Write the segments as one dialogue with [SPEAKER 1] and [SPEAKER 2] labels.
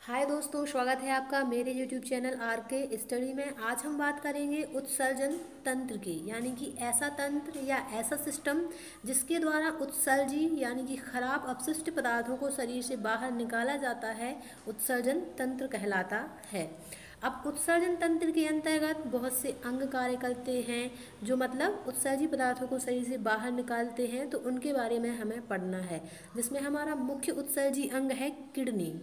[SPEAKER 1] हाय दोस्तों, स्वागत है आपका मेरे यूट्यूब चैनल आर के स्टडी में। आज हम बात करेंगे उत्सर्जन तंत्र की, यानी कि ऐसा तंत्र या ऐसा सिस्टम जिसके द्वारा उत्सर्जी यानी कि खराब अपशिष्ट पदार्थों को शरीर से बाहर निकाला जाता है, उत्सर्जन तंत्र कहलाता है। अब उत्सर्जन तंत्र के अंतर्गत बहुत से अंग कार्य करते हैं, जो मतलब उत्सर्जी पदार्थों को शरीर से बाहर निकालते हैं, तो उनके बारे में हमें पढ़ना है। जिसमें हमारा मुख्य उत्सर्जी अंग है किडनी,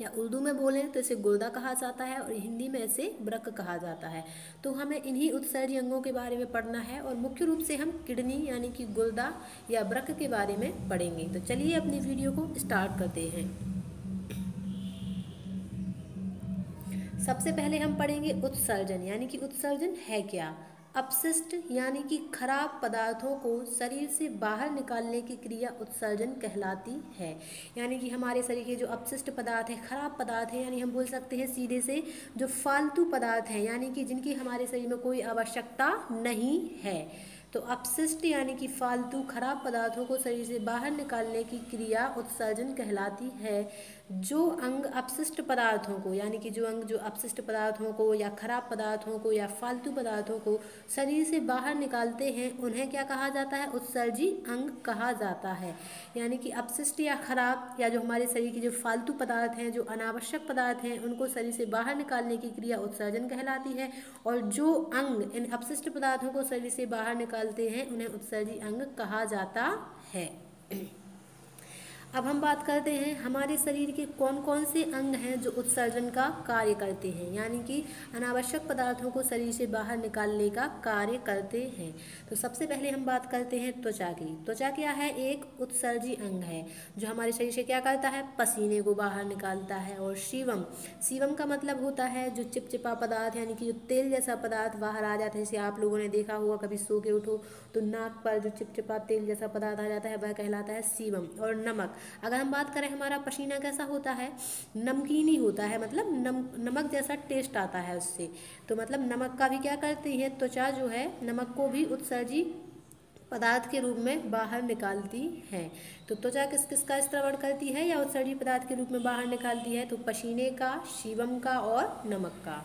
[SPEAKER 1] या उर्दू में बोलें तो इसे गुर्दा कहा जाता है और हिंदी में इसे वृक्क कहा जाता है। तो हमें इन्हीं उत्सर्जी अंगों के बारे में पढ़ना है और मुख्य रूप से हम किडनी यानी कि गुर्दा या वृक्क के बारे में पढ़ेंगे। तो चलिए अपनी वीडियो को स्टार्ट करते हैं। सबसे पहले हम पढ़ेंगे उत्सर्जन, यानी कि उत्सर्जन है क्या। अपशिष्ट यानी कि खराब पदार्थों को शरीर से बाहर निकालने की क्रिया उत्सर्जन कहलाती है। यानी कि हमारे शरीर के जो अपशिष्ट पदार्थ है, खराब पदार्थ है, यानी हम बोल सकते हैं सीधे से जो फालतू पदार्थ हैं, यानी कि जिनकी हमारे शरीर में कोई आवश्यकता नहीं है। तो अपशिष्ट यानी कि फालतू खराब पदार्थों को शरीर से बाहर निकालने की क्रिया उत्सर्जन कहलाती है। जो अंग अपशिष्ट पदार्थों को, यानी कि जो अंग जो अपशिष्ट पदार्थों को या खराब पदार्थों को या फालतू पदार्थों को शरीर से बाहर निकालते हैं, उन्हें क्या कहा जाता है? उत्सर्जी अंग कहा जाता है। यानी कि अपशिष्ट या खराब या जो हमारे शरीर के जो फालतू पदार्थ हैं, जो अनावश्यक पदार्थ हैं, उनको शरीर से बाहर निकालने की क्रिया उत्सर्जन कहलाती है। और जो अंग इन अपशिष्ट पदार्थों को शरीर से बाहर निकालते हैं, उन्हें उत्सर्जी अंग कहा जाता है। अब हम बात करते हैं हमारे शरीर के कौन कौन से अंग हैं जो उत्सर्जन का कार्य करते हैं, यानी कि अनावश्यक पदार्थों को शरीर से बाहर निकालने का कार्य करते हैं। तो सबसे पहले हम बात करते हैं त्वचा की। त्वचा क्या है? एक उत्सर्जी अंग है जो हमारे शरीर से क्या करता है? पसीने को बाहर निकालता है। और सीवम, सीवम का मतलब होता है जो चिपचिपा पदार्थ, यानी कि जो तेल जैसा पदार्थ बाहर आ जाता है। जैसे आप लोगों ने देखा होगा, कभी सो के उठो तो नाक पर जो चिपचिपा तेल जैसा पदार्थ आ जाता है, वह कहलाता है सीवम। और नमक, अगर हम बात करें हमारा पसीना कैसा होता है? नमकीन ही होता है, मतलब नमक जैसा टेस्ट आता है उससे। तो मतलब नमक का भी क्या करती है त्वचा जो है, नमक को भी उत्सर्जी पदार्थ के रूप में बाहर निकालती है। तो त्वचा किस किस का स्त्रवण करती है या उत्सर्जी पदार्थ के रूप में बाहर निकालती है? तो पसीने का, सीवम का और नमक का।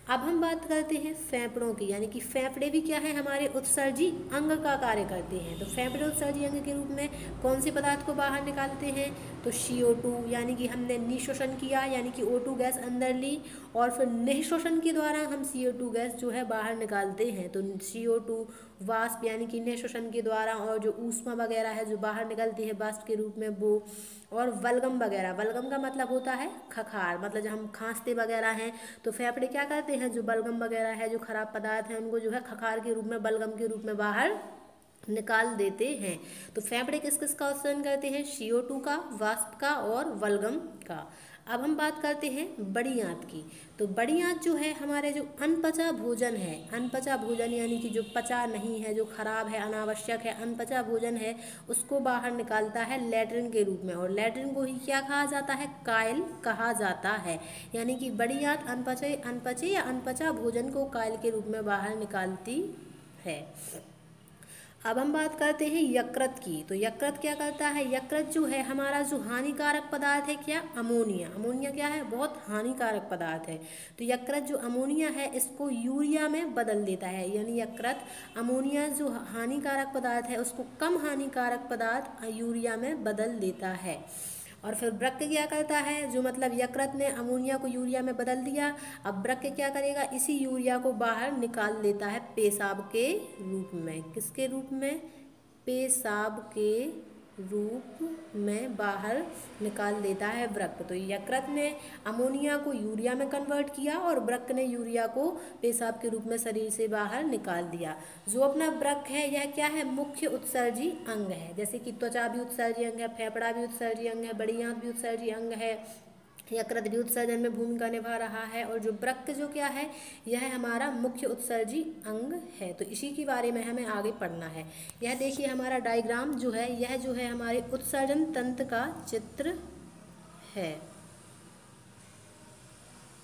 [SPEAKER 1] अब हम बात करते हैं फेफड़ों की, यानी कि फेफड़े भी क्या है? हमारे उत्सर्जी अंग का कार्य करते हैं। तो फेफड़े उत्सर्जी अंग के रूप में कौन से पदार्थ को बाहर निकालते हैं? तो CO2, यानी कि हमने निःशोषण किया, यानी कि O2 गैस अंदर ली और फिर निःशोषण के द्वारा हम CO2 गैस जो है बाहर निकालते हैं। तो CO2 वाष्प, यानी कि निःशोषण के द्वारा, और जो ऊष्मा वगैरह है जो बाहर निकलती है वाष्प के रूप में वो। और वल्गम वगैरह, वल्गम का मतलब होता है खखार, मतलब जब हम खांसते वगैरह हैं तो फेफड़े क्या करते हैं? जो बलगम वगैरह है, जो खराब पदार्थ हैं, उनको जो है खखार के रूप में, बलगम के रूप में बाहर निकाल देते हैं। तो फेफड़े किस किस का उत्सर्जन करते हैं? CO2 का, वाष्प का और वल्गम का। अब हम बात करते हैं बड़ी आंत की। तो बड़ी आंत जो है हमारे जो अनपचा भोजन है, अनपचा भोजन यानी कि जो पचा नहीं है, जो खराब है, अनावश्यक है, अनपचा भोजन है, उसको बाहर निकालता है लैट्रिन के रूप में। और लैट्रिन को ही क्या कहा जाता है? कायल कहा जाता है। यानी कि बड़ी आंत अनपचे या अनपचा भोजन को कायल के रूप में बाहर निकालती है। अब हम बात करते हैं यकृत की। तो यकृत क्या करता है? यकृत जो है हमारा जो हानिकारक पदार्थ है, क्या? अमोनिया। अमोनिया क्या है? बहुत हानिकारक पदार्थ है। तो यकृत जो अमोनिया है इसको यूरिया में बदल देता है। यानी यकृत अमोनिया जो हानिकारक पदार्थ है उसको कम हानिकारक पदार्थ यूरिया में बदल देता है। और फिर वृक्क क्या करता है? जो मतलब यकृत ने अमोनिया को यूरिया में बदल दिया, अब वृक्क क्या करेगा? इसी यूरिया को बाहर निकाल देता है पेशाब के रूप में। किसके रूप में? पेशाब के रूप में बाहर निकाल देता है वृक्क। तो यकृत ने अमोनिया को यूरिया में कन्वर्ट किया और वृक्क ने यूरिया को पेशाब के रूप में शरीर से बाहर निकाल दिया। जो अपना वृक्क है यह क्या है? मुख्य उत्सर्जी अंग है। जैसे कि त्वचा भी उत्सर्जी अंग है, फेफड़ा भी उत्सर्जी अंग है, बड़ी आंत भी उत्सर्जी अंग है, यकृत भी उत्सर्जन में भूमिका निभा रहा है। और जो वृक्क जो क्या है, यह हमारा मुख्य उत्सर्जी अंग है। तो इसी के बारे में हमें आगे पढ़ना है। यह देखिए हमारा डायग्राम जो है, यह जो है हमारे उत्सर्जन तंत्र का चित्र है।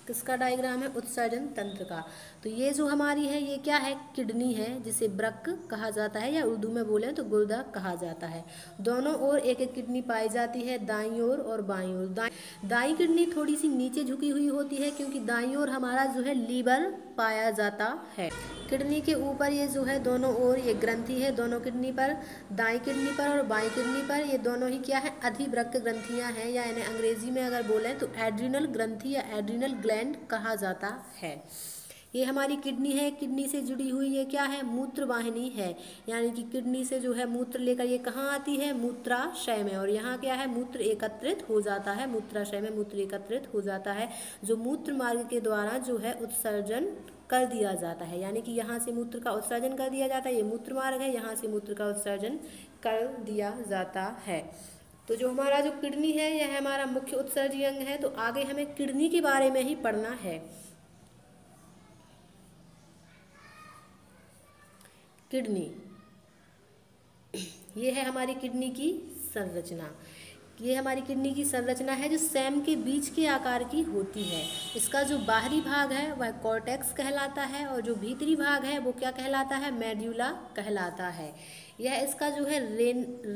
[SPEAKER 1] किसका डायग्राम है? उत्सर्जन तंत्र का। तो ये जो हमारी है ये क्या है? किडनी है, जिसे वृक्क कहा जाता है या उर्दू में बोले तो गुर्दा कहा जाता है। दोनों ओर एक एक किडनी पाई जाती है, दाईं ओर और बाईं ओर। दाईं किडनी थोड़ी सी नीचे झुकी हुई होती है क्योंकि दाईं ओर हमारा जो है लीवर पाया जाता है। किडनी के ऊपर ये जो है दोनों ओर ये ग्रंथि है, दोनों किडनी पर, दाईं किडनी पर और बाईं किडनी पर, ये दोनों ही क्या है? अधिवृक्क ग्रंथियां हैं, या इन्हें अंग्रेजी में अगर बोलें तो एड्रिनल ग्रंथि या एड्रिनल ग्लैंड कहा जाता है। ये हमारी किडनी है, किडनी से जुड़ी हुई ये क्या है? मूत्र वाहिनी है, यानी कि किडनी से जो है मूत्र लेकर ये कहाँ आती है? मूत्राशय में, और यहाँ क्या है? मूत्र एकत्रित हो जाता है, मूत्राशय में मूत्र एकत्रित हो जाता है, जो मूत्र मार्ग के द्वारा जो है उत्सर्जन कर दिया जाता है, यानी कि यहाँ से मूत्र का उत्सर्जन कर दिया जाता है। ये मूत्र मार्ग है, यहाँ से मूत्र का उत्सर्जन कर दिया जाता है। तो जो हमारा जो किडनी है यह हमारा मुख्य उत्सर्जी अंग है। तो आगे हमें किडनी के बारे में ही पढ़ना है। किडनी, ये है हमारी किडनी की संरचना। ये हमारी किडनी की संरचना है जो सैम के बीज के आकार की होती है। इसका जो बाहरी भाग है वह कॉर्टेक्स कहलाता है और जो भीतरी भाग है वो क्या कहलाता है? मेड्यूला कहलाता है। यह इसका जो है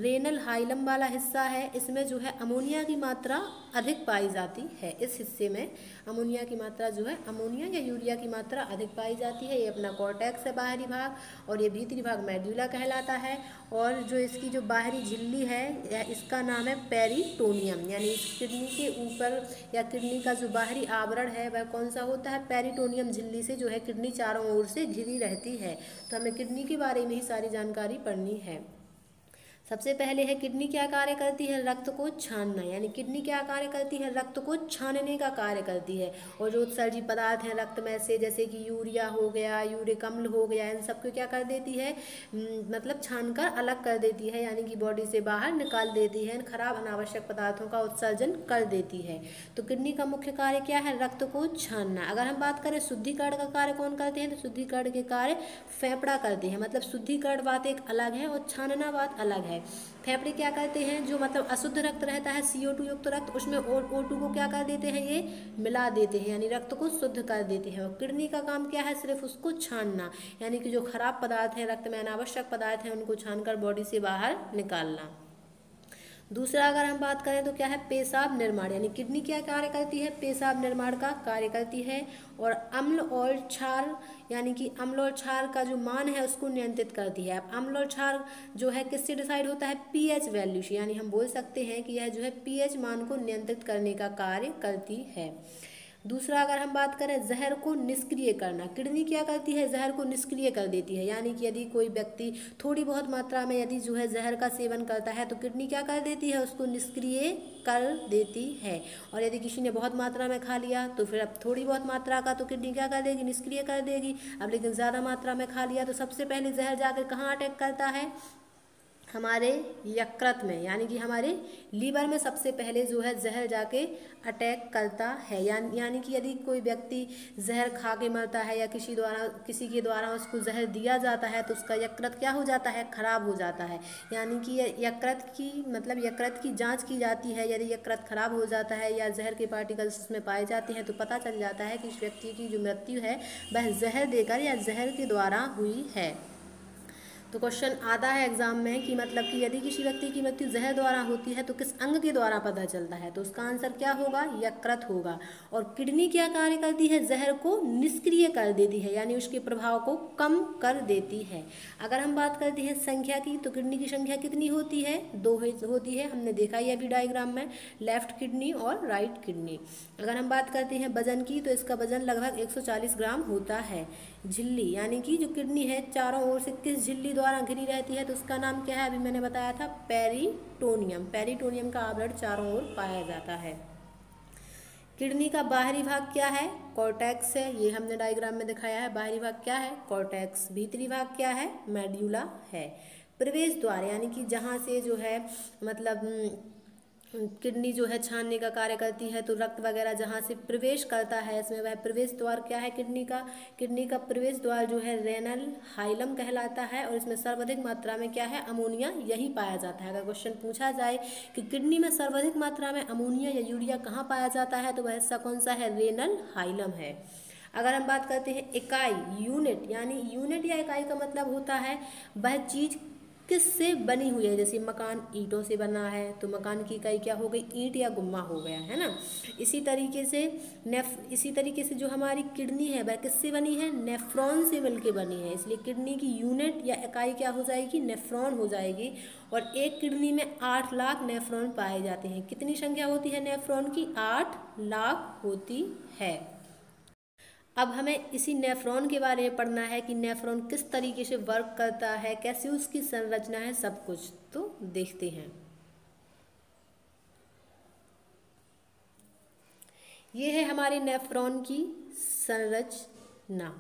[SPEAKER 1] रेनल हाइलम वाला हिस्सा है, इसमें जो है अमोनिया की मात्रा अधिक पाई जाती है। इस हिस्से में अमोनिया की मात्रा जो है, अमोनिया या यूरिया की मात्रा अधिक पाई जाती है। ये अपना कॉर्टेक्स है बाहरी भाग, और ये भीतरी भाग मेड्यूला कहलाता है। और जो इसकी जो बाहरी झिल्ली है इसका नाम है पेरिटोनियम, यानी इस किडनी के ऊपर या किडनी का जो बाहरी आवरण है वह कौन सा होता है? पेरिटोनियम झिल्ली से जो है किडनी चारों ओर से घिरी रहती है। तो हमें किडनी के बारे में ही सारी जानकारी पढ़नी है। सबसे पहले है किडनी क्या कार्य करती है? रक्त को छानना, यानी किडनी क्या कार्य करती है? रक्त को छानने का कार्य करती है। और जो उत्सर्जी पदार्थ हैं रक्त में से, जैसे कि यूरिया हो गया, यूरिक अम्ल हो गया, इन सबको क्या कर देती है? मतलब छानकर अलग कर देती है, यानी कि बॉडी से बाहर निकाल देती है। इन खराब अनावश्यक पदार्थों का उत्सर्जन कर देती है। तो किडनी का मुख्य कार्य क्या है? रक्त को छानना। अगर हम बात करें शुद्धिकरण का कार्य कौन करते हैं, तो शुद्धिकरण के कार्य फेफड़ा करते हैं। मतलब शुद्धिकरण बात एक अलग है और छानना बात अलग है। फेफड़े क्या करते हैं? जो मतलब अशुद्ध रक्त रहता है, CO2 युक्त रक्त, उसमें O2 को क्या कर देते हैं? ये मिला देते हैं, यानी रक्त को शुद्ध कर देते हैं। और किडनी का काम क्या है? सिर्फ उसको छानना, यानी कि जो खराब पदार्थ हैं रक्त में, अनावश्यक पदार्थ हैं, उनको छानकर बॉडी से बाहर निकालना। दूसरा अगर हम बात करें तो क्या है? पेशाब निर्माण, यानी किडनी क्या कार्य करती है? पेशाब निर्माण का कार्य करती है। और अम्ल और क्षार, यानी कि अम्ल और क्षार का जो मान है उसको नियंत्रित करती है। अब अम्ल और क्षार जो है किससे डिसाइड होता है? pH वैल्यू से, यानी हम बोल सकते हैं कि यह जो है pH मान को नियंत्रित करने का कार्य करती है। दूसरा अगर हम बात करें जहर को निष्क्रिय करना, किडनी क्या करती है? जहर को निष्क्रिय कर देती है, यानी कि यदि कोई व्यक्ति थोड़ी बहुत मात्रा में यदि जो है जहर का सेवन करता है तो किडनी क्या कर देती है? उसको निष्क्रिय कर देती है। और यदि किसी ने बहुत मात्रा में खा लिया तो फिर अब थोड़ी बहुत मात्रा का तो किडनी क्या कर देगी? निष्क्रिय कर देगी। अब लेकिन ज़्यादा मात्रा में खा लिया तो सबसे पहले जहर जाकर कहाँ अटैक करता है? हमारे यकृत में, यानी कि हमारे लीवर में सबसे पहले जो है जहर जाके अटैक करता है। यानी कि यदि कोई व्यक्ति जहर खा के मरता है या किसी के द्वारा उसको जहर दिया जाता है तो उसका यकृत क्या हो जाता है? खराब हो जाता है। यानी कि यकृत की जांच की जाती है। यदि यकृत खराब हो जाता है या जहर के पार्टिकल्स उसमें पाए जाते हैं तो पता चल जाता है कि इस व्यक्ति की जो मृत्यु है वह जहर देकर या जहर के द्वारा हुई है। तो क्वेश्चन आता है एग्जाम में कि मतलब कि यदि किसी व्यक्ति की मृत्यु जहर द्वारा होती है तो किस अंग के द्वारा पता चलता है? तो उसका आंसर क्या होगा? यकृत होगा। और किडनी क्या कार्य करती है? जहर को निष्क्रिय कर देती है, यानी उसके प्रभाव को कम कर देती है। अगर हम बात करते हैं संख्या की तो किडनी की संख्या कितनी होती है? 2 होती है। हमने देखा ही अभी डायग्राम में, लेफ्ट किडनी और राइट किडनी। अगर हम बात करते हैं वजन की तो इसका वजन लगभग 140 ग्राम होता है। झिल्ली, यानी कि जो किडनी है चारों ओर से किस झिल्ली द्वारा घिरी रहती है? तो उसका नाम क्या है? अभी मैंने बताया था पेरिटोनियम। पेरिटोनियम का आवरण चारों ओर पाया जाता है। किडनी का बाहरी भाग क्या है? कॉर्टेक्स है, ये हमने डायग्राम में दिखाया है। बाहरी भाग क्या है? कॉर्टेक्स। भीतरी भाग क्या है? मेड्यूला है। प्रवेश द्वार, यानी कि जहाँ से जो है मतलब किडनी जो है छानने का कार्य करती है। तो रक्त वगैरह जहाँ से प्रवेश करता है इसमें, वह प्रवेश द्वार क्या है किडनी का प्रवेश द्वार जो है रेनल हाइलम कहलाता है। और इसमें सर्वाधिक मात्रा में क्या है, अमोनिया यही पाया जाता है। अगर क्वेश्चन पूछा जाए कि किडनी में सर्वाधिक मात्रा में अमोनिया या यूरिया कहाँ पाया जाता है, तो वह हिस्सा कौन सा है, रेनल हाइलम है। अगर हम बात करते हैं इकाई, यूनिट, यानी यूनिट या इकाई का मतलब होता है वह चीज़ किससे बनी हुई है। जैसे मकान ईंटों से बना है तो मकान की इकाई क्या हो गई, ईंट या गुम्मा हो गया, है ना। इसी तरीके से जो हमारी किडनी है वह किससे बनी है, नेफ्रॉन से मिलके बनी है। इसलिए किडनी की यूनिट या इकाई क्या हो जाएगी, नेफ्रॉन हो जाएगी। और एक किडनी में 8 लाख नेफ्रॉन पाए जाते हैं। कितनी संख्या होती है नेफ्रॉन की, 8 लाख होती है। अब हमें इसी नेफ्रॉन के बारे में पढ़ना है कि नेफ्रॉन किस तरीके से वर्क करता है, कैसे उसकी संरचना है, सब कुछ तो देखते हैं। ये है हमारे नेफ्रॉन की संरचना।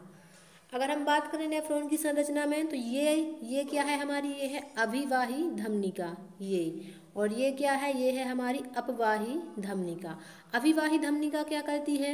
[SPEAKER 1] अगर हम बात करें नेफ्रॉन की संरचना में तो ये क्या है हमारी, ये है अभिवाही धमनिका, ये। और ये क्या है, ये है हमारी अपवाही धमनिका। अभिवाही धमनिका क्या करती है,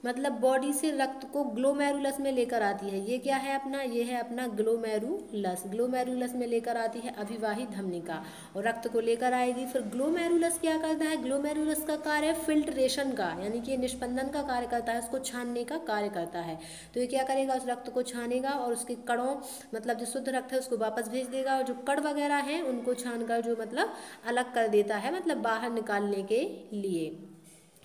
[SPEAKER 1] मतलब बॉडी से रक्त को ग्लोमेरुलस में लेकर आती है। ये क्या है अपना, ये है अपना ग्लोमेरुलस में लेकर आती है अभिवाही धमनिका। और रक्त को लेकर आएगी। फिर ग्लोमेरुलस क्या करता है, ग्लोमेरुलस का कार्य फिल्ट्रेशन का, यानी कि निष्पंदन का कार्य करता है, उसको छानने का कार्य करता है। तो ये क्या करेगा, उस रक्त को छानेगा और उसके कणों, मतलब जो शुद्ध रक्त है उसको वापस भेज देगा। और जो कण वगैरह हैं उनको छानकर जो मतलब अलग कर देता है, मतलब बाहर निकालने के लिए।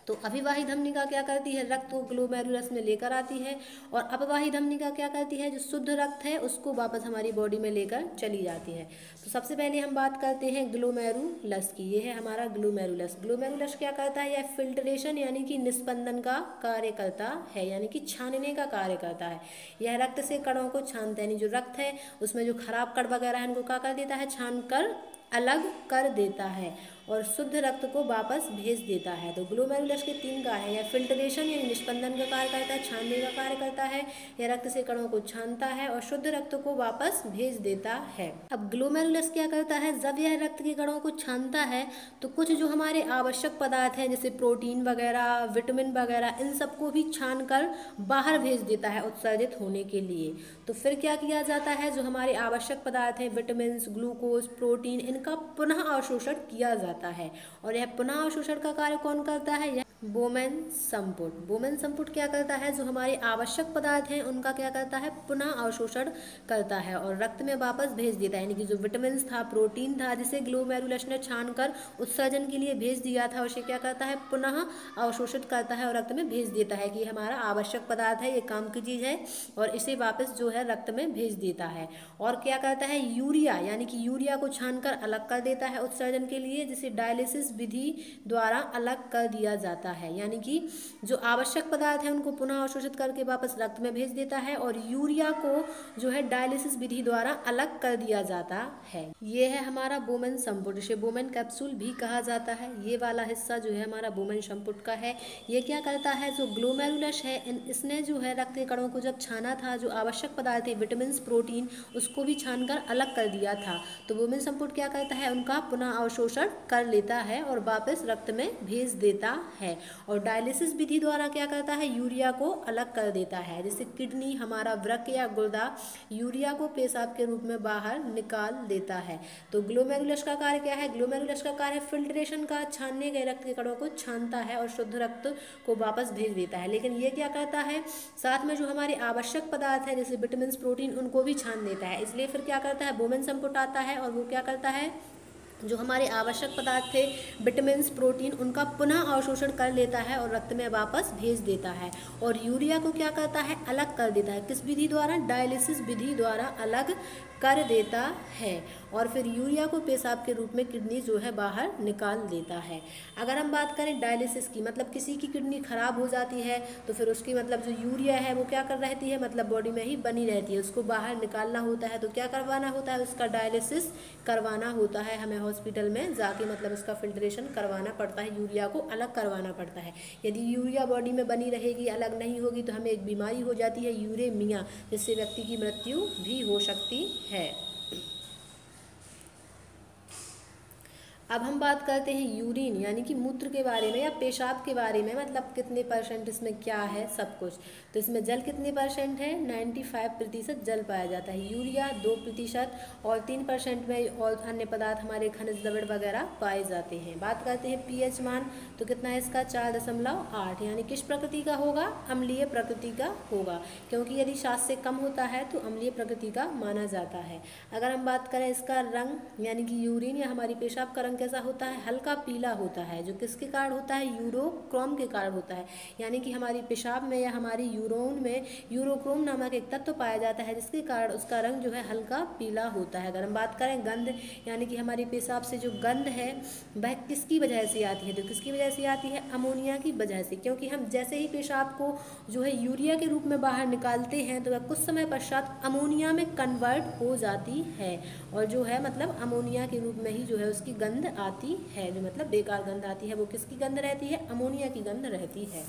[SPEAKER 1] तो अभिवाही धमनिका क्या करती है, रक्त को ग्लोमेरुलस में लेकर आती है। और अपवाही धमनिका क्या करती है, जो शुद्ध रक्त है उसको वापस हमारी बॉडी में लेकर चली जाती है। तो सबसे पहले हम बात करते हैं ग्लोमेरुलस की। ये है हमारा ग्लोमेरुलस। ग्लोमेरुलस क्या करता है, यह फिल्ट्रेशन यानी कि निस्पंदन का कार्य करता है, यानी कि छानने का कार्य करता है। यह रक्त से कणों को छानता है, यानी जो रक्त है उसमें जो खराब कण वगैरह है उनको क्या कर देता है, छान कर अलग कर देता है और शुद्ध रक्त को वापस भेज देता है। तो ग्लोमेरुलस के 3 कार्य हैं, या फिल्ट्रेशन यानी निष्पंदन का कार्य करता है, छानने का कार्य करता है, या रक्त से कणों को छानता है और शुद्ध रक्त को वापस भेज देता है। अब ग्लोमेरुलस क्या करता है, जब यह रक्त के कणों को छानता है तो कुछ जो हमारे आवश्यक पदार्थ हैं जैसे प्रोटीन वगैरह, विटामिन वगैरह, इन सबको भी छान कर बाहर भेज देता है उत्सर्जित होने के लिए। तो फिर क्या किया जाता है, जो हमारे आवश्यक पदार्थ हैं, विटामिन, ग्लूकोज, प्रोटीन, इनका पुनः अवशोषण किया जाता है। और यह पुनः अवशोषण का कार्य कौन करता है, यह बोमेन संपुट। बोमेन संपुट क्या करता है, जो हमारे आवश्यक पदार्थ हैं उनका क्या करता है, पुनः अवशोषण करता है और रक्त में वापस भेज देता है। यानी कि जो विटामिन था, प्रोटीन था, जिसे ग्लोमेरुलस ने छानकर उत्सर्जन के लिए भेज दिया था, उसे क्या करता है, पुनः अवशोषित करता है और रक्त में भेज देता है कि हमारा आवश्यक पदार्थ है, ये काम की चीज़ है, और इसे वापस जो है रक्त में भेज देता है। और क्या करता है, यूरिया, यानी कि यूरिया को छानकर अलग कर देता है उत्सर्जन के लिए, जिसे डायलिसिस विधि द्वारा अलग कर दिया जाता है। यानी कि जो आवश्यक पदार्थ है उनको पुनः अवशोषित करके वापस रक्त में भेज देता है और यूरिया को जो है डायलिसिस विधि द्वारा अलग कर दिया जाता है। ये है हमारा बोमेन संपुट, जिसे बोमेन कैप्सूल भी कहा जाता है। ये वाला हिस्सा जो है हमारा बोमेन संपुट का है। ये क्या करता है, जो ग्लोमेरुलस है इसने जो है रक्त के कणों को जब छाना था, जो आवश्यक पदार्थ थे, विटामिन, प्रोटीन, उसको भी छानकर अलग कर दिया था। तो बोमेन संपुट क्या करता है, उनका पुनः अवशोषण कर लेता है और वापस रक्त में भेज देता है। और डायलिसिस विधि द्वारा क्या करता है, यूरिया को अलग कर देता है। जैसे किडनी, हमारा वृक्क या गुर्दा यूरिया को पेशाब के रूप में बाहर निकाल देता है। तो ग्लोमेरुलस का कार्य क्या है, ग्लोमेरुलस का कार्य फिल्ट्रेशन का, छानने गए रक्त के कणों को छानता है और शुद्ध रक्त को वापस भेज देता है। लेकिन ये क्या करता है, साथ में जो हमारे आवश्यक पदार्थ है जैसे विटामिन, प्रोटीन, उनको भी छान देता है। इसलिए फिर क्या करता है, बोमेन संपुट आता है और वो क्या करता है, जो हमारे आवश्यक पदार्थ थे, विटामिन, प्रोटीन, उनका पुनः अवशोषण कर लेता है और रक्त में वापस भेज देता है। और यूरिया को क्या करता है, अलग कर देता है। किस विधि द्वारा, डायलिसिस विधि द्वारा अलग कर देता है। और फिर यूरिया को पेशाब के रूप में किडनी जो है बाहर निकाल देता है। अगर हम बात करें डायलिसिस की, मतलब किसी की किडनी खराब हो जाती है तो फिर उसकी मतलब जो यूरिया है वो क्या कर रहती है, मतलब बॉडी में ही बनी रहती है, उसको बाहर निकालना होता है। तो क्या करवाना होता है, उसका डायलिसिस करवाना होता है हमें हॉस्पिटल में जाके, मतलब उसका फिल्ट्रेशन करवाना पड़ता है, यूरिया को अलग करवाना पड़ता है। यदि यूरिया बॉडी में बनी रहेगी, अलग नहीं होगी, तो हमें एक बीमारी हो जाती है यूरेमिया, जिससे व्यक्ति की मृत्यु भी हो सकती है। अब हम बात करते हैं यूरिन यानी कि मूत्र के बारे में या पेशाब के बारे में, मतलब कितने % इसमें क्या है सब कुछ। तो इसमें जल कितने % है, 95% जल पाया जाता है, यूरिया 2% और 3% में और अन्य पदार्थ हमारे खनिज लवण वगैरह पाए जाते हैं। बात करते हैं पीएच मान, तो कितना है इसका 4.8, यानी किस प्रकृति का होगा, अम्लीय प्रकृति का होगा, क्योंकि यदि 7 से कम होता है तो अम्लीय प्रकृति का माना जाता है। अगर हम बात करें इसका रंग यानी कि यूरिन या हमारी पेशाब का रंग कैसा होता है, हल्का पीला होता है, जो किसके कारण होता है, यूरोक्रोम के कारण होता है, यानी कि हमारी पेशाब में या हमारी यूरोन में यूरोक्रोम नामक एक तत्व पाया जाता है, जिसके कारण उसका रंग जो है हल्का पीला होता है। अगर हम बात करें गंध यानी कि हमारी पेशाब से जो गंध है वह किसकी वजह से आती है, तो किसकी वजह से आती है, अमोनिया की वजह से, क्योंकि हम जैसे ही पेशाब को जो है यूरिया के रूप में बाहर निकालते हैं तो वह कुछ समय पश्चात अमोनिया में कन्वर्ट हो जाती है, और जो है मतलब अमोनिया के रूप में ही जो है उसकी गंध आती है, जो मतलब बेकार गंध आती है वो किसकी गंध रहती है, अमोनिया की गंध रहती है।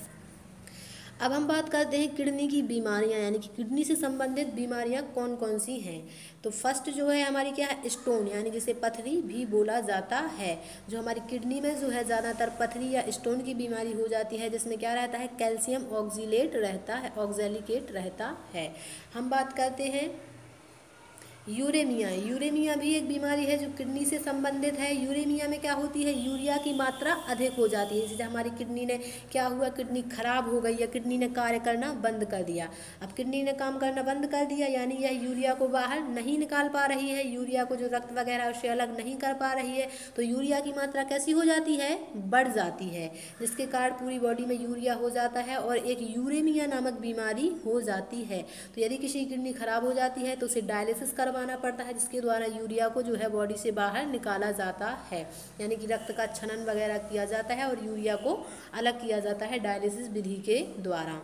[SPEAKER 1] अब हम बात करते हैं किडनी की बीमारियां यानी कि किडनी से संबंधित बीमारियां कौन कौन सी हैं। तो फर्स्ट जो है हमारी क्या है, स्टोन यानी जिसे पथरी भी बोला जाता है। जो हमारी किडनी में जो है ज़्यादातर पथरी या स्टोन की बीमारी हो जाती है, जिसमें क्या रहता है, कैल्शियम ऑक्सीलेट रहता है, ऑक्जेलिकेट रहता है। हम बात करते हैं यूरेमिया। यूरेमिया भी एक बीमारी है जो किडनी से संबंधित है। यूरेमिया में क्या होती है, यूरिया की मात्रा अधिक हो जाती है, जैसे हमारी किडनी ने क्या हुआ, किडनी खराब हो गई या किडनी ने कार्य करना बंद कर दिया। अब किडनी ने काम करना बंद कर दिया यानी यह यूरिया को बाहर नहीं निकाल पा रही है, यूरिया को जो रक्त वगैरह उससे अलग नहीं कर पा रही है, तो यूरिया की मात्रा कैसी हो जाती है, बढ़ जाती है, जिसके कारण पूरी बॉडी में यूरिया हो जाता है और एक यूरेमिया नामक बीमारी हो जाती है। तो यदि किसी की किडनी खराब हो जाती है तो उसे डायलिसिस करवाना पड़ता है, जिसके द्वारा यूरिया को जो है बॉडी से बाहर निकाला जाता है, यानी कि रक्त का छनन वगैरह किया जाता है और यूरिया को अलग किया जाता है डायलिसिस विधि के द्वारा।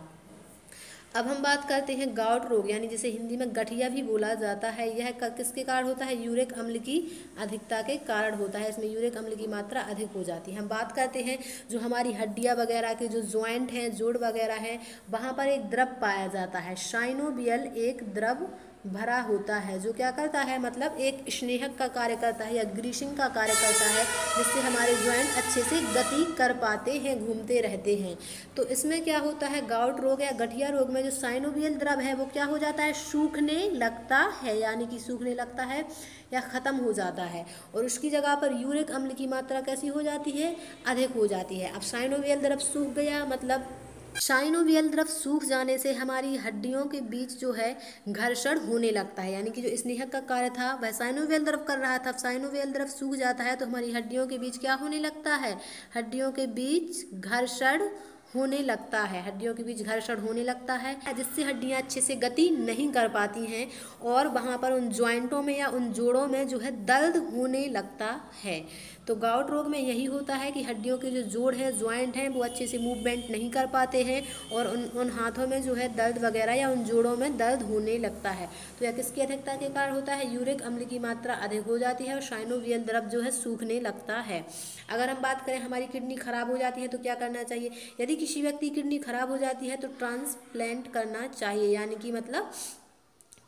[SPEAKER 1] अब हम बात करते हैं गाउट रोग यानी जिसे हिंदी में गठिया भी बोला जाता है। यह किसके कारण होता है, यूरिक अम्ल की अधिकता के कारण होता है, इसमें यूरिक अम्ल की मात्रा अधिक हो जाती है। हम बात करते हैं जो हमारी हड्डियां वगैरह के जो जॉइंट हैं, जोड़ वगैरह हैं, वहाँ पर एक द्रव पाया जाता है, साइनोवियल एक द्रव भरा होता है, जो क्या करता है, मतलब एक स्नेहक का कार्य करता है या ग्रीसिंग का कार्य करता है, जिससे हमारे जॉइंट अच्छे से गति कर पाते हैं, घूमते रहते हैं। तो इसमें क्या होता है, गाउट रोग या गठिया रोग में जो साइनोवियल द्रव है वो क्या हो जाता है, सूखने लगता है, यानी कि सूखने लगता है या ख़त्म हो जाता है, और उसकी जगह पर यूरिक अम्ल की मात्रा कैसी हो जाती है, अधिक हो जाती है। अब साइनोवियल द्रव सूख गया, मतलब साइनोवियल द्रव सूख जाने से हमारी हड्डियों के बीच जो है घर्षण होने लगता है, यानी कि जो स्नेहक का कार्य था वह साइनोवियल द्रव कर रहा था, साइनोवियल द्रव सूख जाता है तो हमारी हड्डियों के बीच क्या होने लगता है, हड्डियों के बीच घर्षण होने लगता है, हड्डियों के बीच घर्षण होने लगता है, जिससे हड्डियां अच्छे से गति नहीं कर पाती हैं और वहाँ पर उन जॉइंटों में या उन जोड़ों में जो है दर्द होने लगता है। तो गाउट रोग में यही होता है कि हड्डियों के जो जोड़ हैं, जॉइंट हैं, वो अच्छे से मूवमेंट नहीं कर पाते हैं और उन हाथों में जो है दर्द वगैरह या उन जोड़ों में दर्द होने लगता है। तो यह किसकी अधिकता के कारण होता है, यूरिक अम्ल की मात्रा अधिक हो जाती है और साइनोवियल द्रव जो है सूखने लगता है। अगर हम बात करें हमारी किडनी खराब हो जाती है तो क्या करना चाहिए, यदि किसी व्यक्ति की किडनी खराब हो जाती है तो ट्रांसप्लांट करना चाहिए, यानी कि मतलब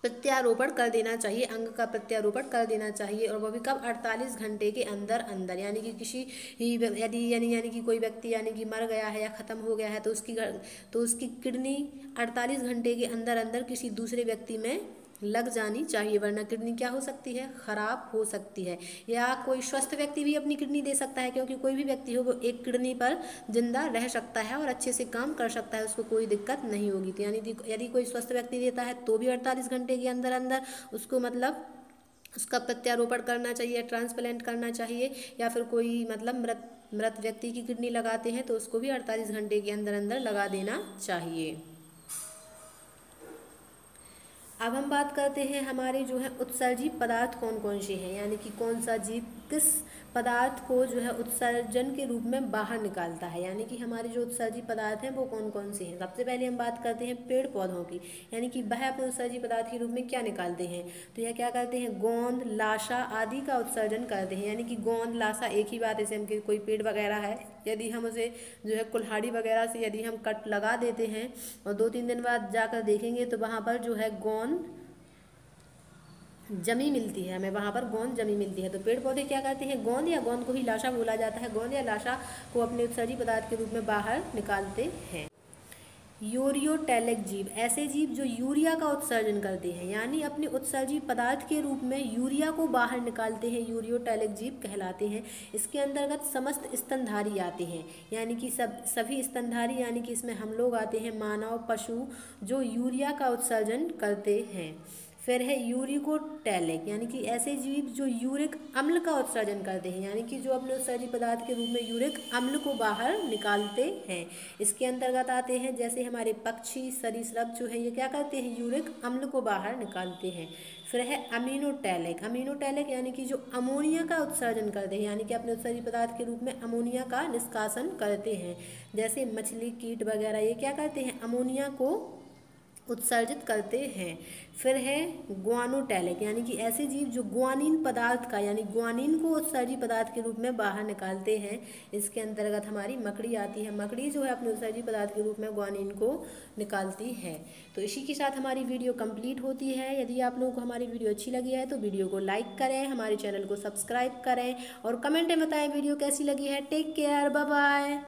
[SPEAKER 1] प्रत्यारोपण कर देना चाहिए, अंग का प्रत्यारोपण कर देना चाहिए, और वो भी कब, 48 घंटे के अंदर अंदर, यानी कि किसी यदि यानी कि कोई व्यक्ति यानी कि मर गया है या ख़त्म हो गया है तो उसकी किडनी 48 घंटे के अंदर अंदर किसी दूसरे व्यक्ति में लग जानी चाहिए, वरना किडनी क्या हो सकती है, खराब हो सकती है। या कोई स्वस्थ व्यक्ति भी अपनी किडनी दे सकता है, क्योंकि कोई भी व्यक्ति हो वो एक किडनी पर जिंदा रह सकता है और अच्छे से काम कर सकता है, उसको कोई दिक्कत नहीं होगी। तो यानी यदि कोई स्वस्थ व्यक्ति देता है तो भी 48 घंटे के अंदर अंदर उसको मतलब उसका प्रत्यारोपण करना चाहिए, ट्रांसप्लांट करना चाहिए, या फिर कोई मतलब मृत व्यक्ति की किडनी लगाते हैं तो उसको भी 48 घंटे के अंदर अंदर लगा देना चाहिए। अब हम बात करते हैं हमारे जो है उत्सर्जी पदार्थ कौन कौन से हैं, यानी कि कौन सा जीव किस पदार्थ को जो है उत्सर्जन के रूप में बाहर निकालता है, यानी कि हमारे जो उत्सर्जी पदार्थ हैं वो कौन कौन से हैं। सबसे पहले हम बात करते हैं पेड़ पौधों की, यानी कि वह अपने उत्सर्जी पदार्थ के रूप में क्या निकालते हैं, तो यह क्या करते हैं, गोंद, लाशा आदि का उत्सर्जन करते हैं, यानी कि गोंद, लाशा एक ही बात है, जैसे हम कोई पेड़ वगैरह है, यदि हम उसे जो है कुल्हाड़ी वगैरह से यदि हम कट लगा देते हैं और 2-3 दिन बाद जाकर देखेंगे तो वहाँ पर जो है गोंद जमी मिलती है, हमें वहाँ पर गोंद जमी मिलती है। तो पेड़ पौधे क्या करते हैं, गोंद या गोंद को ही लाशा बोला जाता है, गोंद या लाशा को अपने उत्सर्जी पदार्थ के रूप में बाहर निकालते हैं। यूरियोटैलिक जीव, ऐसे जीव जो यूरिया का उत्सर्जन करते हैं, यानी अपने उत्सर्जी पदार्थ के रूप में यूरिया को बाहर निकालते हैं, यूरियोटैलिक जीव कहलाते हैं। इसके अंतर्गत समस्त स्तनधारी आते हैं, यानी कि सभी स्तनधारी, यानी कि इसमें हम लोग आते हैं, मानव, पशु, जो यूरिया का उत्सर्जन करते हैं। फिर है यूरिकोटैलिक, यानी कि ऐसे जीव जो यूरिक अम्ल का उत्सर्जन करते हैं, यानी कि जो अपने उत्सर्जी पदार्थ के रूप में यूरिक अम्ल को बाहर निकालते हैं। इसके अंतर्गत आते हैं जैसे हमारे पक्षी, सरीसृप जो है, ये क्या करते हैं, यूरिक अम्ल को बाहर निकालते हैं। फिर है अमीनोटैलिक, अमीनोटैलिक यानी कि जो अमोनिया का उत्सर्जन करते हैं, यानी कि अपने उत्सर्जी पदार्थ के रूप में अमोनिया का निष्कासन करते हैं। जैसे मछली, कीट वगैरह ये क्या करते हैं, अमोनिया को उत्सर्जित करते हैं। फिर है ग्वानोटैलिक, यानी कि ऐसे जीव जो ग्वानिन पदार्थ का, यानी ग्वानिन को उत्सर्जी पदार्थ के रूप में बाहर निकालते हैं। इसके अंतर्गत हमारी मकड़ी आती है, मकड़ी जो है अपने उत्सर्जी पदार्थ के रूप में ग्वानिन को निकालती है। तो इसी के साथ हमारी वीडियो कंप्लीट होती है। यदि आप लोगों को हमारी वीडियो अच्छी लगी है तो वीडियो को लाइक करें, हमारे चैनल को सब्सक्राइब करें और कमेंट में बताएं वीडियो कैसी लगी है। Take care, bye bye.